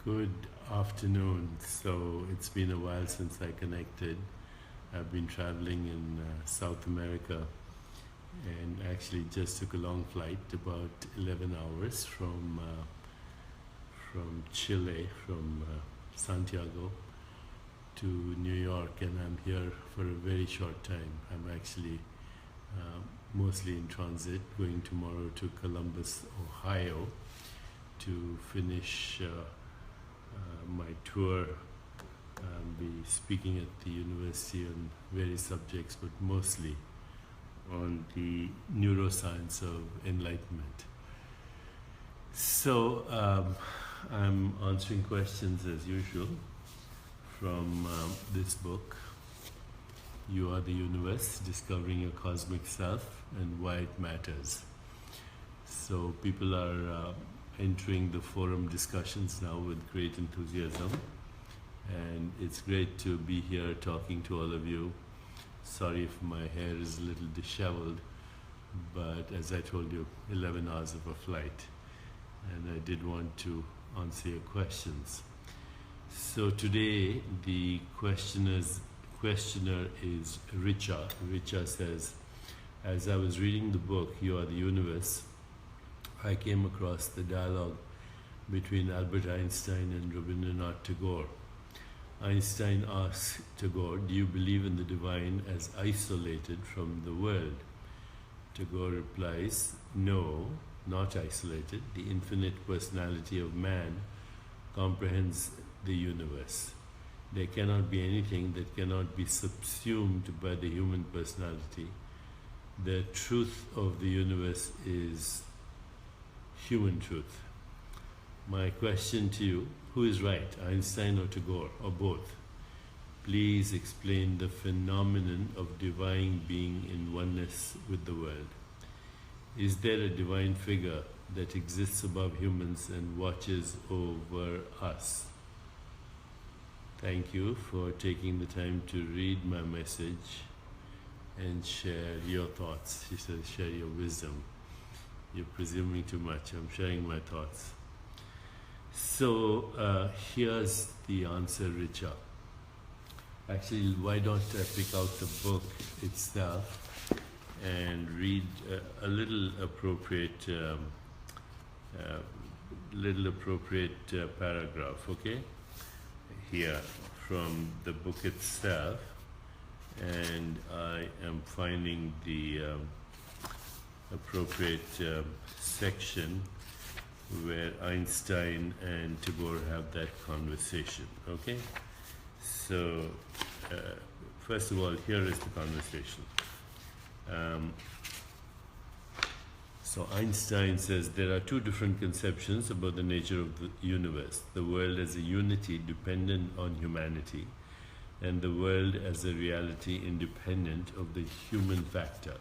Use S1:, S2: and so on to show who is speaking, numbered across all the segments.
S1: Good afternoon. So it's been a while since I connected. I've been traveling in South America and actually just took a long flight, about 11 hours from Chile, from Santiago to New York, and I'm here for a very short time. I'm actually mostly in transit, going tomorrow to Columbus, Ohio to finish my tour. I'll be speaking at the university on various subjects, but mostly on the neuroscience of enlightenment. So I'm answering questions as usual from this book, You Are the Universe, Discovering Your Cosmic Self and Why It Matters. So people are entering the forum discussions now with great enthusiasm, and it's great to be here talking to all of you. Sorry if my hair is a little disheveled, but as I told you, 11 hours of a flight, and I did want to answer your questions. So today the questioner is Richa. Richa says, as I was reading the book You Are the Universe, I came across the dialogue between Albert Einstein and Rabindranath Tagore. Einstein asks Tagore, do you believe in the divine as isolated from the world? Tagore replies, no, not isolated. The infinite personality of man comprehends the universe. There cannot be anything that cannot be subsumed by the human personality. The truth of the universe is human truth. My question to you, who is right, Einstein or Tagore, or both? Please explain the phenomenon of divine being in oneness with the world. Is there a divine figure that exists above humans and watches over us? Thank you for taking the time to read my message and share your thoughts. She says, share your wisdom. You're presuming too much. I'm sharing my thoughts. So here's the answer, Richa. Actually, why don't I pick out the book itself and read a little appropriate paragraph, okay? Here from the book itself, and I am finding the appropriate section where Einstein and Tagore have that conversation, okay? So first of all, here is the conversation. So Einstein says there are two different conceptions about the nature of the universe: the world as a unity dependent on humanity, and the world as a reality independent of the human factor.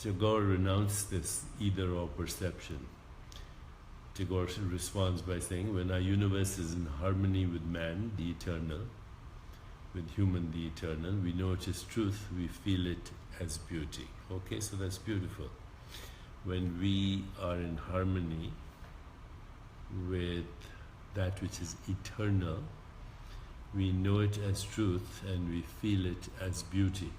S1: Tagore renounced this either-or perception. Tagore responds by saying, when our universe is in harmony with man, the eternal, with human, the eternal, we know it is truth, we feel it as beauty. Okay, so that's beautiful. When we are in harmony with that which is eternal, we know it as truth and we feel it as beauty.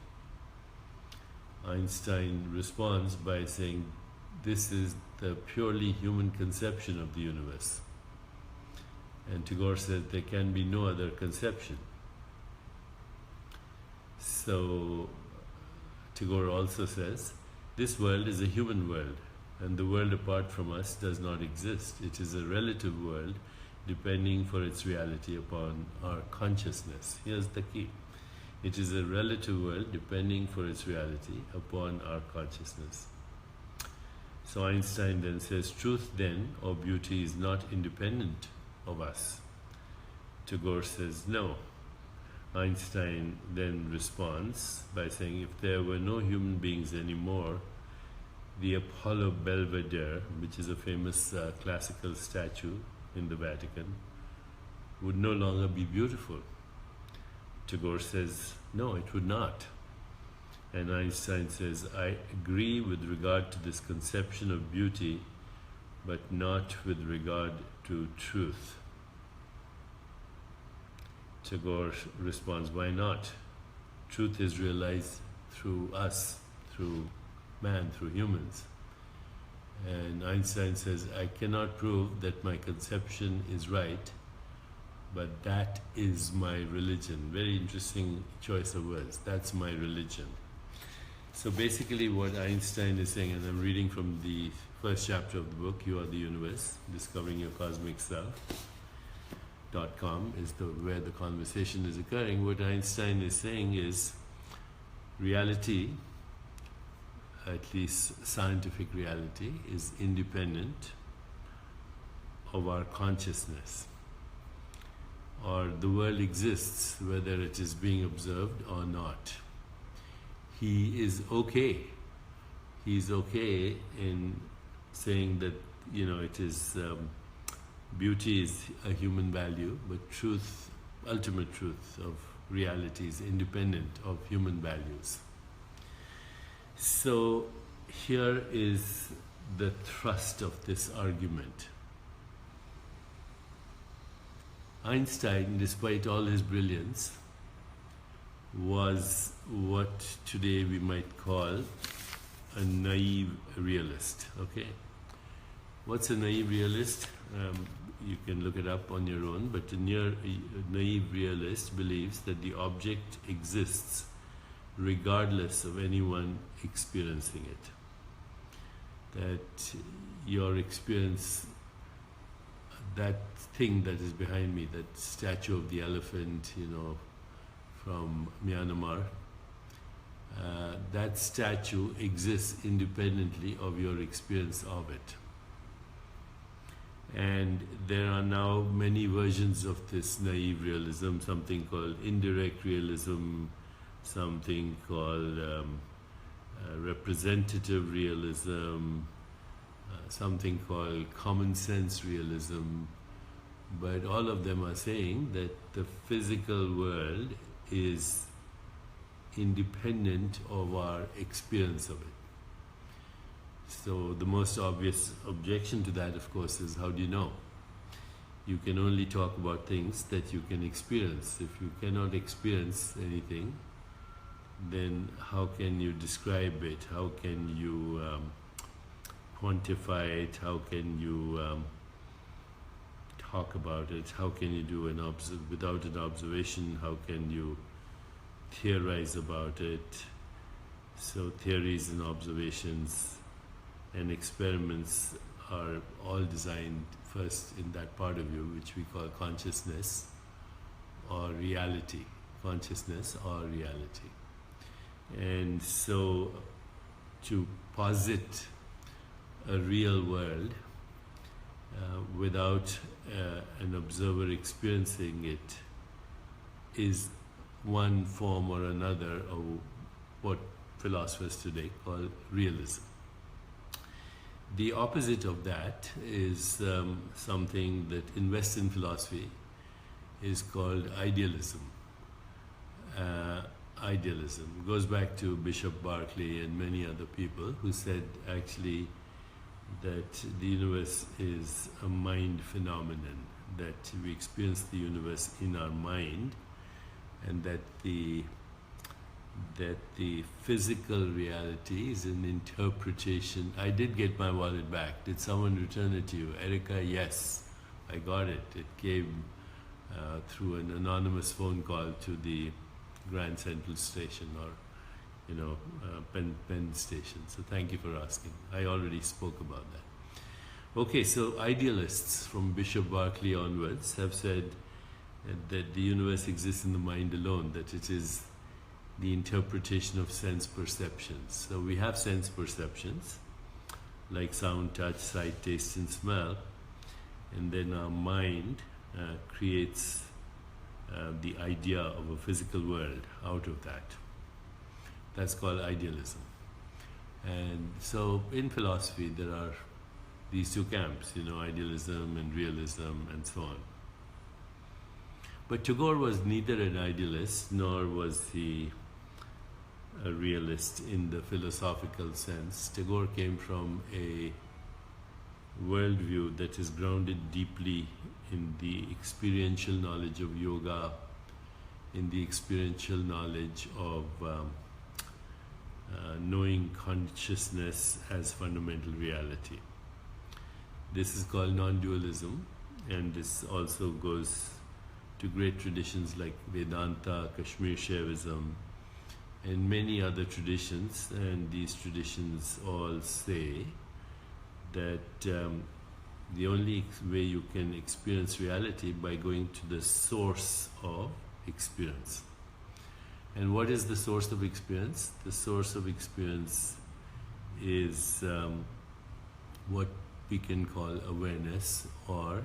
S1: Einstein responds by saying, this is the purely human conception of the universe. And Tagore says there can be no other conception. So Tagore also says, this world is a human world, and the world apart from us does not exist. It is a relative world depending for its reality upon our consciousness. Here's the key. It is a relative world depending for its reality upon our consciousness. So Einstein then says, truth then, or beauty, is not independent of us. Tagore says, no. Einstein then responds by saying, if there were no human beings anymore, the Apollo Belvedere, which is a famous classical statue in the Vatican, would no longer be beautiful. Tagore says, no, it would not. And Einstein says, I agree with regard to this conception of beauty, but not with regard to truth. Tagore responds, why not? Truth is realized through us, through man, through humans. And Einstein says, I cannot prove that my conception is right, but that is my religion. Very interesting choice of words. That's my religion. So basically what Einstein is saying, and I'm reading from the first chapter of the book, You Are the Universe, Discovering Your Cosmic Self.com is where the conversation is occurring. What Einstein is saying is reality, at least scientific reality, is independent of our consciousness. Or the world exists whether it is being observed or not. He is okay. He's okay in saying that, it is beauty is a human value, but truth, ultimate truth of reality is independent of human values. So here is the thrust of this argument. Einstein, despite all his brilliance, was what today we might call a naive realist. Okay, what's a naive realist? You can look it up on your own, but a naive realist believes that the object exists regardless of anyone experiencing it. That your experience, that thing that is behind me, that statue of the elephant, from Myanmar, that statue exists independently of your experience of it. And there are now many versions of this naive realism, something called indirect realism, something called representative realism, something called common sense realism. But all of them are saying that the physical world is independent of our experience of it. So the most obvious objection to that, of course, is how do you know? You can only talk about things that you can experience. If you cannot experience anything, then how can you describe it? How can you quantify it? How can you talk about it? How can you do without an observation? How can you theorize about it? So theories and observations and experiments are all designed first in that part of you which we call consciousness or reality. Consciousness or reality. And so to posit a real world without an observer experiencing it is one form or another of what philosophers today call realism. The opposite of that is something that in Western philosophy is called idealism. Idealism goes back to Bishop Berkeley and many other people who said actually that the universe is a mind phenomenon, that we experience the universe in our mind, and that the physical reality is an interpretation. I did get my wallet back. Did someone return it to you? Erica, yes, I got it. It came through an anonymous phone call to the Grand Central Station or Penn Station. So thank you for asking. I already spoke about that. Okay, so idealists from Bishop Berkeley onwards have said that the universe exists in the mind alone, that it is the interpretation of sense perceptions. So we have sense perceptions like sound, touch, sight, taste and smell, and then our mind creates the idea of a physical world out of that. That's called idealism. And so in philosophy there are these two camps, idealism and realism and so on. But Tagore was neither an idealist nor was he a realist in the philosophical sense. Tagore came from a worldview that is grounded deeply in the experiential knowledge of yoga, in the experiential knowledge of knowing consciousness as fundamental reality. This is called non-dualism, and this also goes to great traditions like Vedanta, Kashmir Shaivism, and many other traditions. And these traditions all say that the only way you can experience reality by going to the source of experience. And what is the source of experience? The source of experience is what we can call awareness or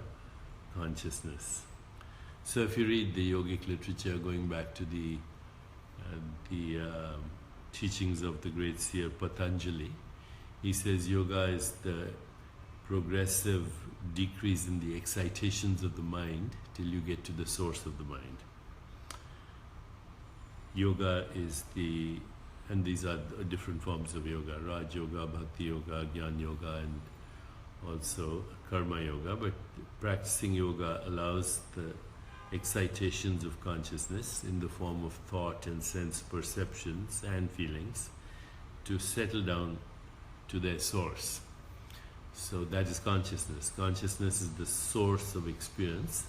S1: consciousness. So if you read the yogic literature, going back to the teachings of the great seer Patanjali, he says yoga is the progressive decrease in the excitations of the mind till you get to the source of the mind. Yoga is and these are different forms of yoga: Raj Yoga, Bhakti Yoga, Jnana Yoga, and also Karma Yoga. But practicing yoga allows the excitations of consciousness in the form of thought and sense perceptions and feelings to settle down to their source. So that is consciousness. Consciousness is the source of experience,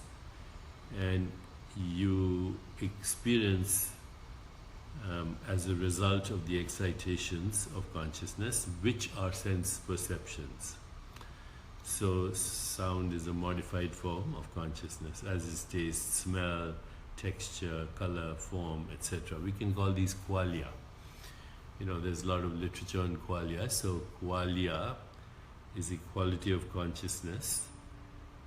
S1: and you experience as a result of the excitations of consciousness, which are sense perceptions. So sound is a modified form of consciousness, as is taste, smell, texture, color, form, etc. We can call these qualia. There's a lot of literature on qualia. So qualia is a quality of consciousness,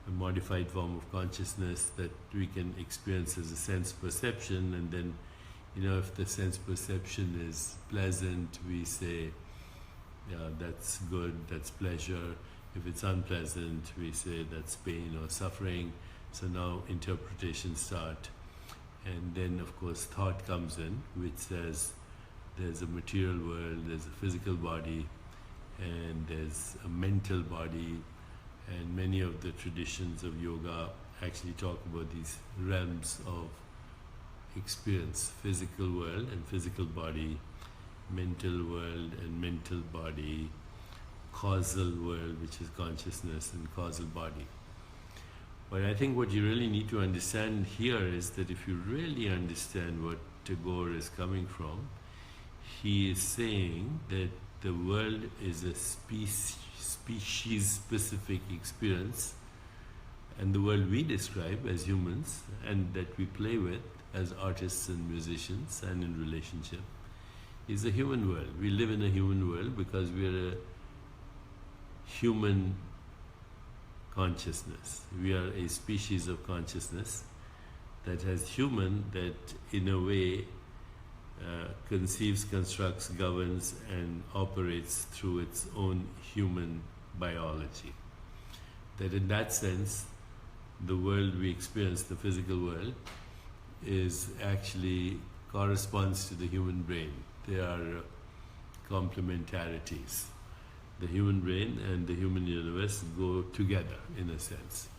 S1: a modified form of consciousness that we can experience as a sense perception. And then, if the sense perception is pleasant, we say, yeah, that's good, that's pleasure. If it's unpleasant, we say that's pain or suffering. So now interpretations start. And then, of course, thought comes in, which says there's a material world, there's a physical body, and there's a mental body. And many of the traditions of yoga actually talk about these realms of experience: physical world and physical body, mental world and mental body, causal world, which is consciousness, and causal body. But I think what you really need to understand here is that if you really understand what Tagore is coming from, he is saying that the world is a species-specific experience, and the world we describe as humans and that we play with as artists and musicians and in relationship is a human world. We live in a human world because we are a human consciousness. We are a species of consciousness that has human, that in a way conceives, constructs, governs and operates through its own human biology. That in that sense, the world we experience, the physical world, is actually corresponds to the human brain. They are complementarities. The human brain and the human universe go together in a sense.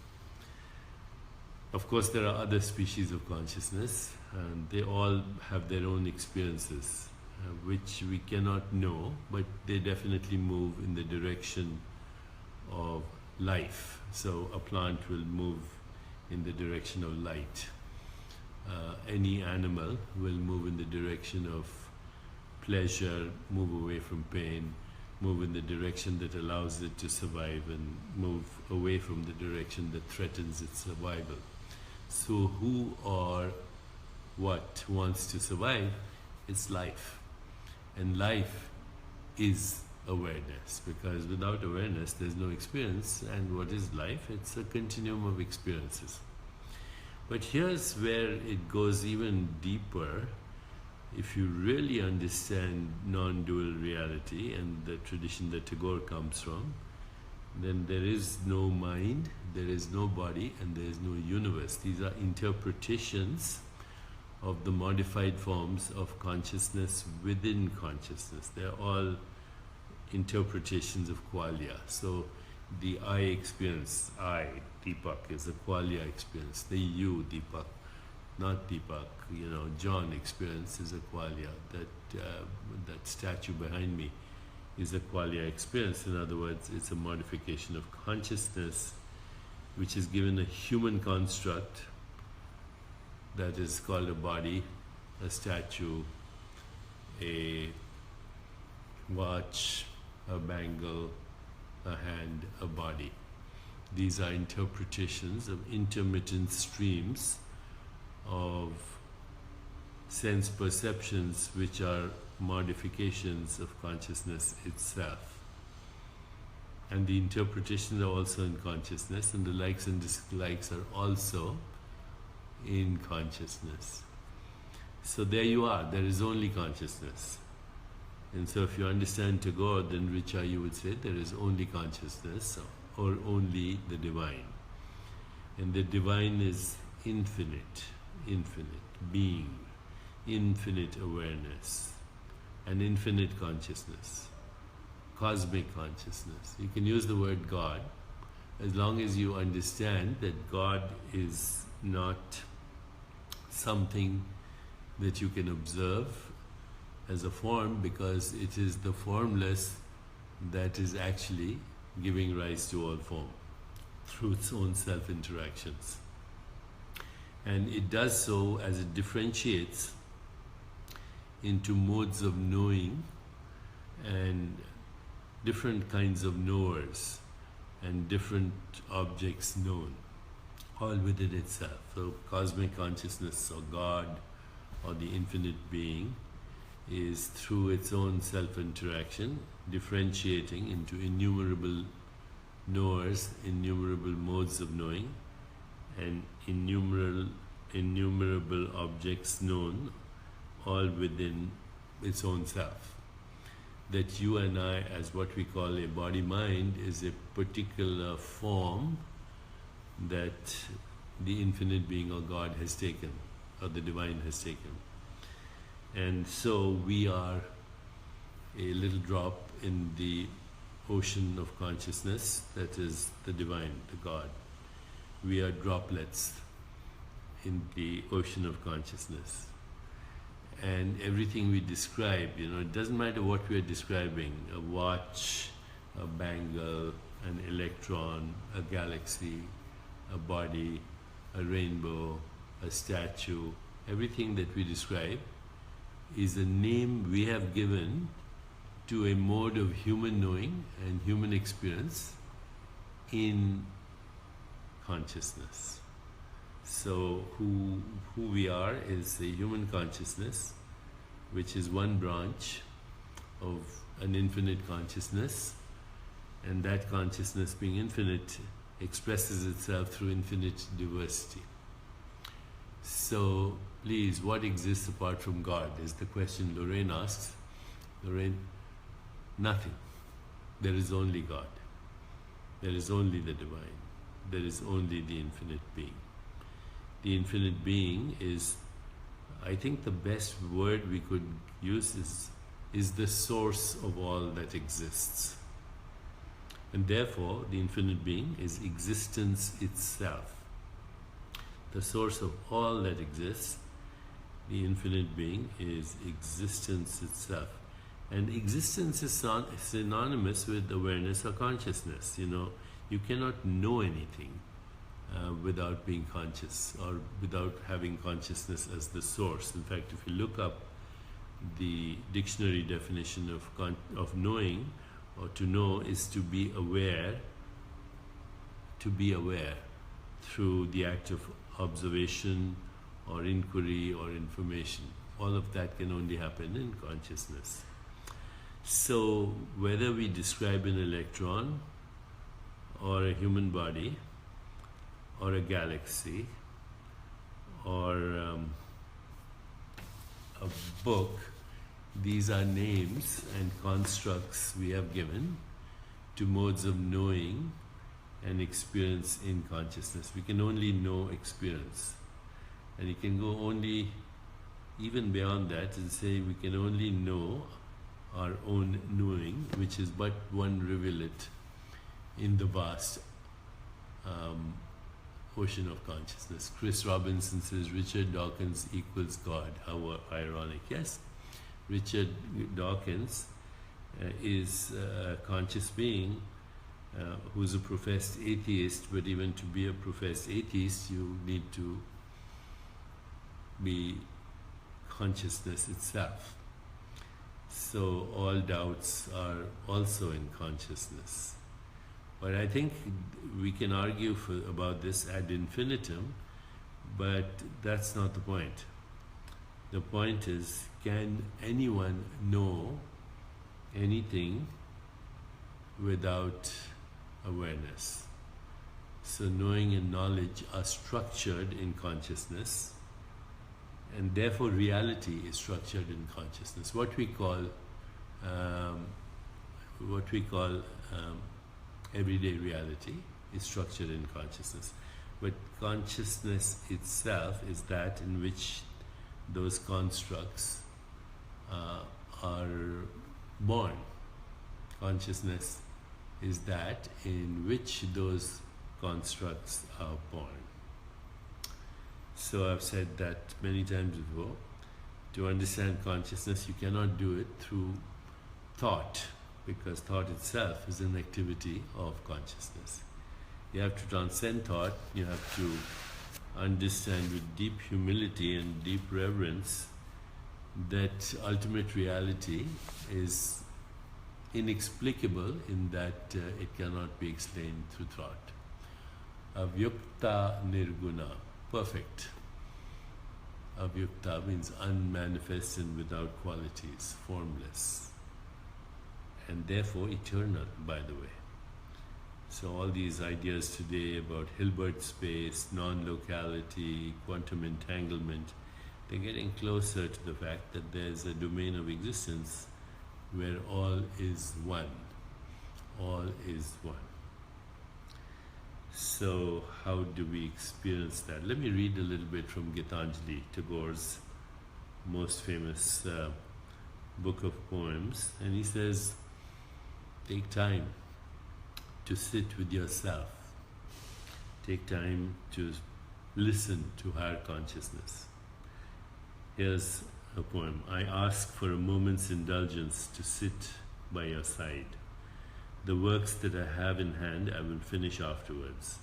S1: Of course, there are other species of consciousness, and they all have their own experiences, which we cannot know, but they definitely move in the direction of life. So a plant will move in the direction of light. Any animal will move in the direction of pleasure, move away from pain, move in the direction that allows it to survive, and move away from the direction that threatens its survival. So who or what wants to survive? It's life. And life is awareness, because without awareness there's no experience. And what is life? It's a continuum of experiences. But here's where it goes even deeper. If you really understand non-dual reality and the tradition that Tagore comes from, then there is no mind, there is no body, and there is no universe. These are interpretations of the modified forms of consciousness within consciousness. They're all interpretations of qualia. So The I experience, I, Deepak, is a qualia experience. The you, Deepak, not Deepak, John experience is a qualia. That statue behind me is a qualia experience. In other words, it's a modification of consciousness which is given a human construct that is called a body, a statue, a watch, a bangle, a hand, a body. These are interpretations of intermittent streams of sense perceptions which are modifications of consciousness itself. And the interpretations are also in consciousness, and the likes and dislikes are also in consciousness. So there you are, there is only consciousness. And so if you understand Tagore, then Richa, you would say there is only consciousness or only the divine. And the divine is infinite, infinite being, infinite awareness, and infinite consciousness, cosmic consciousness. You can use the word God as long as you understand that God is not something that you can observe as a form, because it is the formless that is actually giving rise to all form through its own self-interactions. And it does so as it differentiates into modes of knowing and different kinds of knowers and different objects known, all within itself. So cosmic consciousness or God or the infinite being is through its own self-interaction differentiating into innumerable knowers, innumerable modes of knowing, and innumerable objects known, all within its own self. That you and I, as what we call a body-mind, is a particular form that the infinite being or God has taken, or the divine has taken. And so we are a little drop in the ocean of consciousness that is the divine, the God. We are droplets in the ocean of consciousness. And everything we describe, it doesn't matter what we are describing, a watch, a bangle, an electron, a galaxy, a body, a rainbow, a statue, everything that we describe is a name we have given to a mode of human knowing and human experience in consciousness. So who we are is a human consciousness, which is one branch of an infinite consciousness, and that consciousness, being infinite, expresses itself through infinite diversity. So please, what exists apart from God is the question Lorraine asks. Lorraine, nothing. There is only God. There is only the divine. There is only the infinite being. The infinite being is, I think the best word we could use is the source of all that exists. And therefore, the infinite being is existence itself. The source of all that exists, the infinite being, is existence itself. And existence is synonymous with awareness or consciousness. You cannot know anything without being conscious or without having consciousness as the source. In fact, if you look up the dictionary definition of knowing, or to know, is to be aware through the act of observation or inquiry or information. All of that can only happen in consciousness. So whether we describe an electron or a human body or a galaxy or a book, these are names and constructs we have given to modes of knowing and experience in consciousness. We can only know experience. And you can go only even beyond that and say we can only know our own knowing, which is but one rivulet in the vast ocean of consciousness. Chris Robinson says Richard Dawkins equals God. How ironic. Yes, Richard Dawkins is a conscious being who's a professed atheist, but even to be a professed atheist, you need to be consciousness itself. So all doubts are also in consciousness. But I think we can argue about this ad infinitum, but that's not the point. The point is, can anyone know anything without awareness? So knowing and knowledge are structured in consciousness, and therefore reality is structured in consciousness. What we call everyday reality is structured in consciousness. But consciousness itself is that in which those constructs are born. Consciousness is that in which those constructs are born. So I've said that many times before. To understand consciousness, you cannot do it through thought, because thought itself is an activity of consciousness. You have to transcend thought. You have to understand with deep humility and deep reverence that ultimate reality is inexplicable, in that it cannot be explained through thought. Avyukta nirguna, perfect. Avyukta means unmanifest and without qualities, formless, and therefore eternal, by the way. So all these ideas today about Hilbert space, non-locality, quantum entanglement, they're getting closer to the fact that there's a domain of existence where all is one. All is one. So how do we experience that? Let me read a little bit from Gitanjali, Tagore's most famous book of poems. And he says, take time to sit with yourself. Take time to listen to higher consciousness. Here's a poem. I ask for a moment's indulgence to sit by your side. The works that I have in hand I will finish afterwards.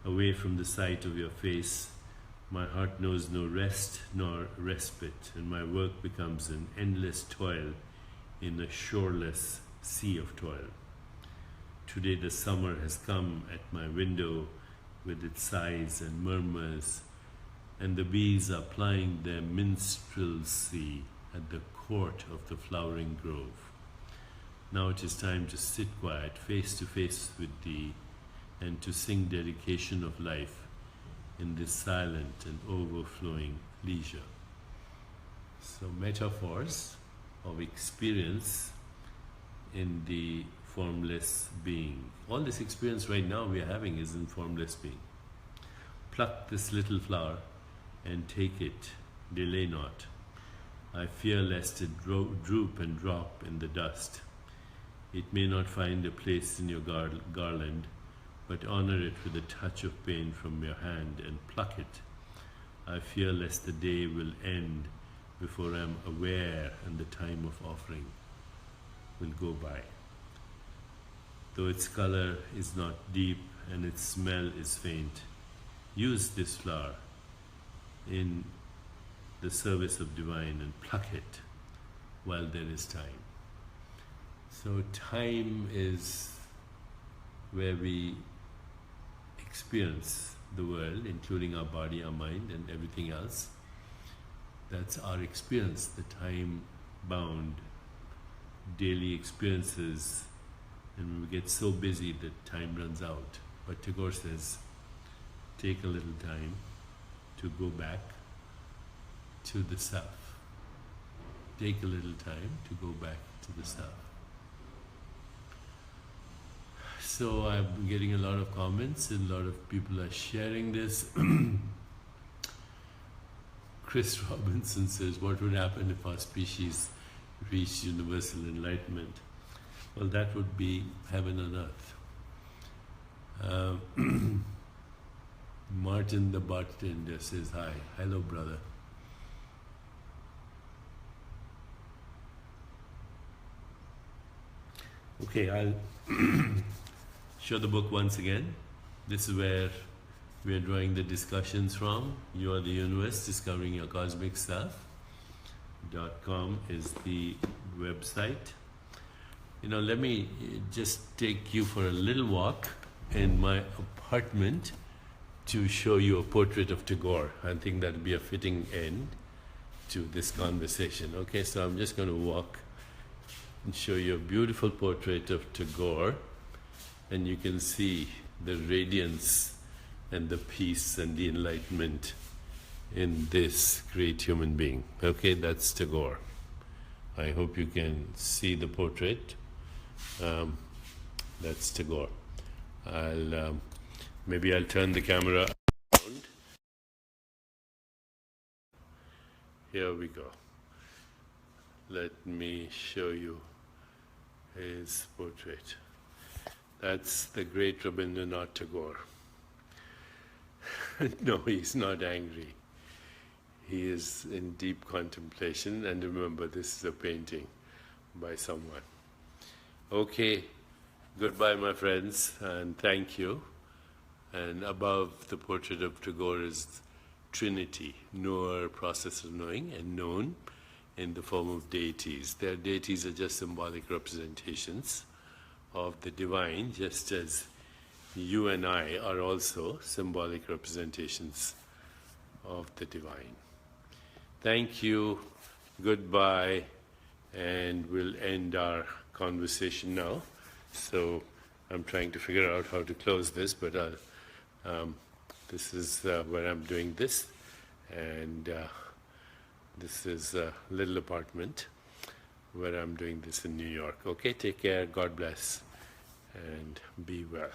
S1: Away from the sight of your face, my heart knows no rest nor respite, and my work becomes an endless toil in a shoreless sea of toil. Today the summer has come at my window with its sighs and murmurs, and the bees are plying their minstrelsy at the court of the flowering grove. Now it is time to sit quiet, face to face with thee, and to sing dedication of life in this silent and overflowing leisure. So metaphors of experience in the formless being. All this experience right now we are having is in formless being. Pluck this little flower and take it, delay not. I fear lest it droop and drop in the dust. It may not find a place in your garland, but honor it with a touch of pain from your hand and pluck it. I fear lest the day will end before I am aware and the time of offering will go by. Though its color is not deep and its smell is faint, use this flower in the service of divine and pluck it while there is time. So time is where we experience the world, including our body, our mind, and everything else. That's our experience, the time-bound daily experiences, and we get so busy that time runs out. But Tagore says, take a little time to go back to the self. Take a little time to go back to the self. So I'm getting a lot of comments, and a lot of people are sharing this. Chris Robinson says, what would happen if our species reached universal enlightenment? Well, that would be heaven on earth. Martin the bartender says hi. Hello, brother. Okay, I'll show the book once again. This is where we are drawing the discussions from. You are the universe, discovering your cosmic self. .com is the website. Let me just take you for a little walk in my apartment to show you a portrait of Tagore. I think that'll be a fitting end to this conversation. Okay, so I'm just going to walk and show you a beautiful portrait of Tagore, and you can see the radiance and the peace and the enlightenment in this great human being. Okay, that's Tagore. I hope you can see the portrait. That's Tagore. Maybe I'll turn the camera around. Here we go. Let me show you his portrait. That's the great Rabindranath Tagore. No, he's not angry. He is in deep contemplation, and remember, this is a painting by someone. Okay, goodbye, my friends, and thank you. And above the portrait of Tagore is Trinity, knower, process of knowing, and known in the form of deities. Their deities are just symbolic representations of the divine, just as you and I are also symbolic representations of the divine. Thank you, goodbye, and we'll end our conversation now. So I'm trying to figure out how to close this, but this is where I'm doing this, and this is a little apartment where I'm doing this in New York. Okay, take care, God bless, and be well.